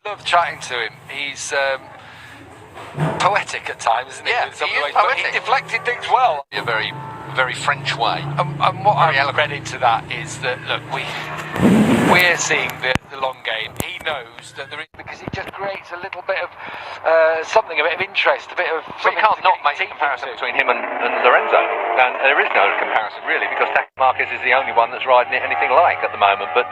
Love chatting to him. He's poetic at times, isn't he? Yeah, In some he is ways, but poetic. he deflected things well. A very, very French way. And what I've read into that is that, look, we're seeing the long game. He knows that there is, because it just creates a little bit of something, a bit of interest, a bit of. We can't not make a comparison between him and Lorenzo, and there is no comparison really, because Marquez is the only one that's riding it anything like at the moment. But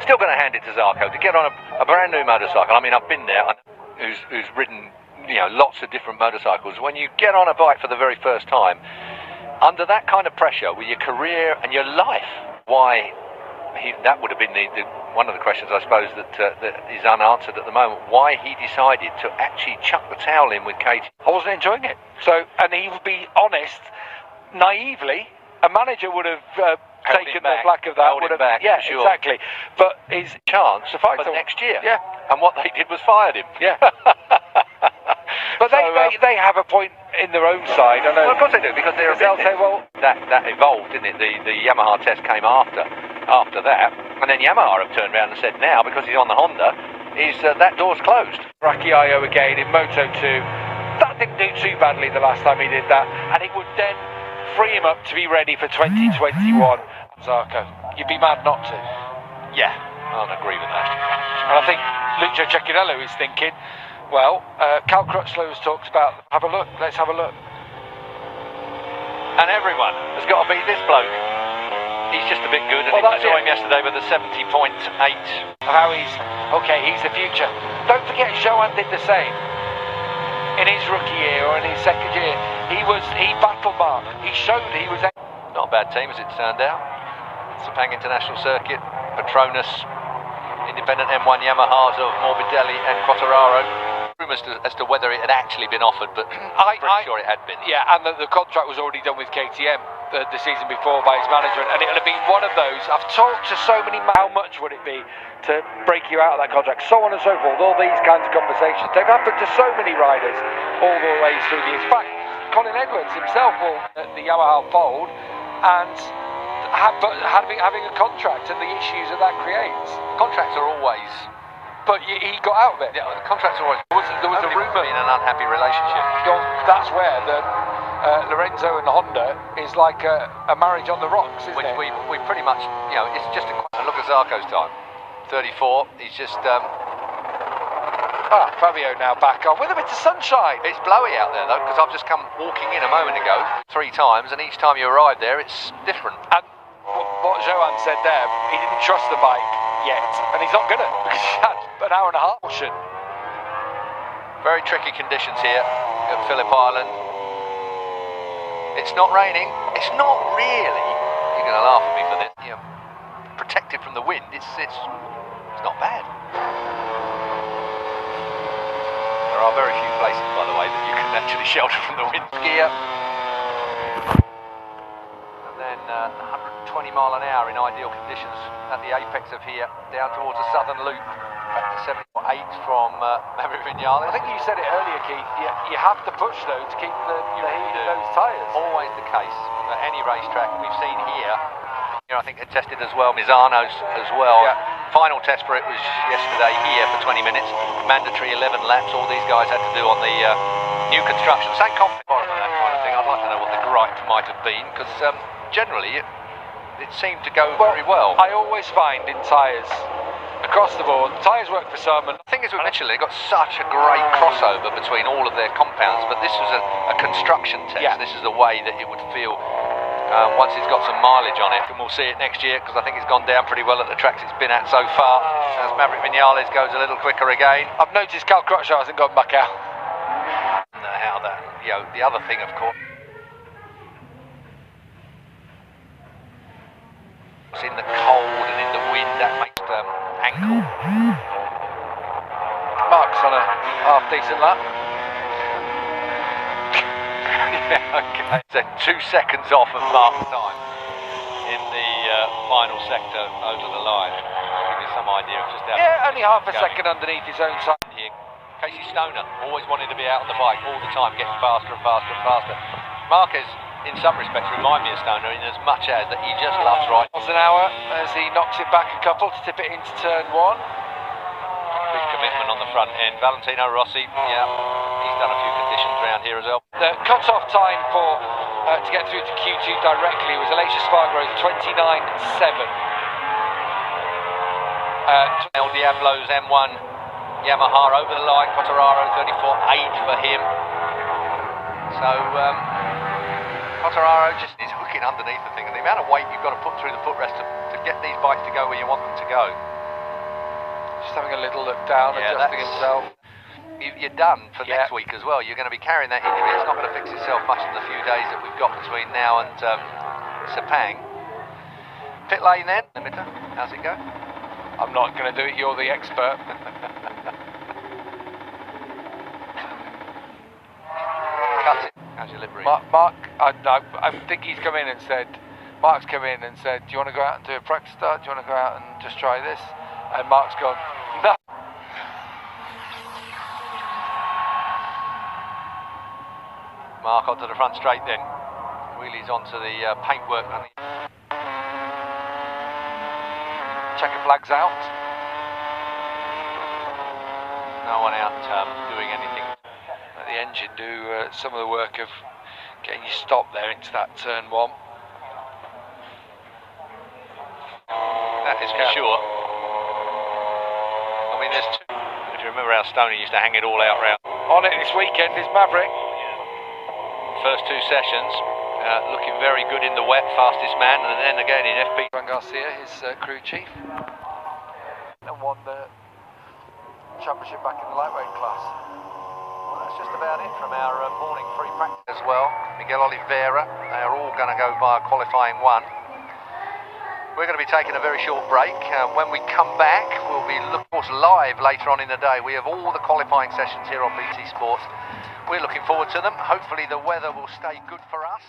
still going to hand it to Zarco to get on a brand new motorcycle. I mean, I've been there. Who's ridden, lots of different motorcycles. When you get on a bike for the very first time, under that kind of pressure with your career and your life, why that would have been one of the questions, I suppose, that is unanswered at the moment. Why he decided to actually chuck the towel in with Katie. I wasn't enjoying it. So, and he would be honest, naively, a manager would have taken the black of that. Held him back, yeah, sure. exactly. But his chance to fight for next year. Yeah. And what they did was fired him. Yeah. But they have a point in their own side. I know. Well, of course they do, because they'll say, well, that evolved, didn't it? The Yamaha test came after that, and then Yamaha have turned around and said now, because he's on the Honda, that door's closed. Racciaio again in Moto2. That didn't do too badly the last time he did that, and it would then free him up to be ready for 2021. Zarco, you'd be mad not to. Yeah, I'll agree with that. And I think Lucio Cecchinello is thinking, well, Cal Crutchlow has talked about, have a look, let's have a look. And everyone has got to beat this bloke. He's just a bit good, and I saw him yesterday with a 70.8. How he's the future. Don't forget, Johan did the same. In his rookie year or in his second year, he battled Mark. He showed he was. Not a bad team, as it turned out. Sepang International Circuit, Petronas, independent M1 Yamahas of Morbidelli and Quattararo. Rumours as to whether it had actually been offered, but I'm pretty sure it had been. Yeah, and the contract was already done with KTM the season before by his manager, and it'll have been one of those. I've talked to so many. How much would it be to break you out of that contract? So on and so forth. All these kinds of conversations. They've happened to so many riders all the way through the years. In fact, Colin Edwards himself will the Yamaha fold, and having a contract and the issues that creates. Contracts are always. But he got out of it. Yeah, the contracts are always. There was a rumour in an unhappy relationship. That's where Lorenzo and Honda is like a marriage on the rocks, isn't it? We pretty much, it's just a. Look at Zarco's time, 34. He's just. Fabio now back on with a bit of sunshine. It's blowy out there though, because I've just come walking in a moment ago 3 times, and each time you arrive there, it's different. And what Johan said there, he didn't trust the bike yet, and he's not gonna, because he had an hour and a half. Very tricky conditions here at Phillip Island. It's not raining. It's not really. You're going to laugh at me for this. Protected from the wind. It's not bad. There are very few places, by the way, that you can actually shelter from the wind. Gear. And then 120 mile an hour in ideal conditions at the apex of here, down towards the southern loop. Back to 78 from Maverick Vinales. I think you said it earlier, Keith. You have to push though to keep the heat in those tyres. Always the case at any racetrack. We've seen here. I think it tested as well. Misano's as well. Yeah. Final test for it was yesterday here for 20 minutes. Mandatory 11 laps. All these guys had to do on the new construction. Same confidence and that kind of thing. I'd like to know what the gripe might have been, because generally it seemed to go very well. I always find in tyres, across the board, tyres work for some. And the thing is, with Michelin, they've got such a great crossover between all of their compounds, but this was a construction test. Yeah. This is the way that it would feel once it's got some mileage on it, and we'll see it next year, because I think it's gone down pretty well at the tracks it's been at so far. As Maverick Vinales goes a little quicker again. I've noticed Cal Crutchlow hasn't gone back out. How that, the other thing, of course, it's in the cold and in the wind, that makes ankle. Mark's on a half decent lap. Yeah, okay. So 2 seconds off of Mark's time in the final sector over the line. I'll give you some idea of just how. Yeah, only half a second underneath his own side. Here, Casey Stoner always wanted to be out on the bike all the time, getting faster and faster and faster. Marquez, in some respects, remind me of Stoner in as much as that he just loves riding. Miles an hour as he knocks it back a couple to tip it into turn 1. front end. Valentino Rossi, yeah, he's done a few conditions around here as well. The cut-off time for to get through to Q2 directly was Alicia Spargrove's 29.7. El Diablo's M1 Yamaha over the line, Quartararo 34.8 for him. So Quartararo just is hooking underneath the thing, and the amount of weight you've got to put through the footrest to get these bikes to go where you want them to go. Just having a little look down, adjusting himself. You're done for next week as well. You're going to be carrying that injury. It's not going to fix itself much in the few days that we've got between now and Sepang. Pit lane then, limiter. How's it go? I'm not going to do it. You're the expert. Cut it. How's your livery? Mark, I think he's come in and said, Mark's come in and said, do you want to go out and do a practice start? Do you want to go out and just try this? And Mark's gone, no. Mark onto the front straight then. Wheelies onto the paintwork. Checker flags out. No one out doing anything. Let the engine do some of the work of getting you stopped there into that turn one. That is for sure. I mean, there's two. If you remember how Stoney used to hang it all out round. On it this weekend is Maverick. First two sessions, looking very good in the wet, fastest man, and then again in FP3. Garcia, his crew chief, and won the championship back in the lightweight class. Well, that's just about it from our morning free practice as well. Miguel Oliveira, they are all going to go via qualifying one. We're going to be taking a very short break. When we come back, we'll be, of course, live later on in the day. We have all the qualifying sessions here on BT Sports. We're looking forward to them. Hopefully the weather will stay good for us.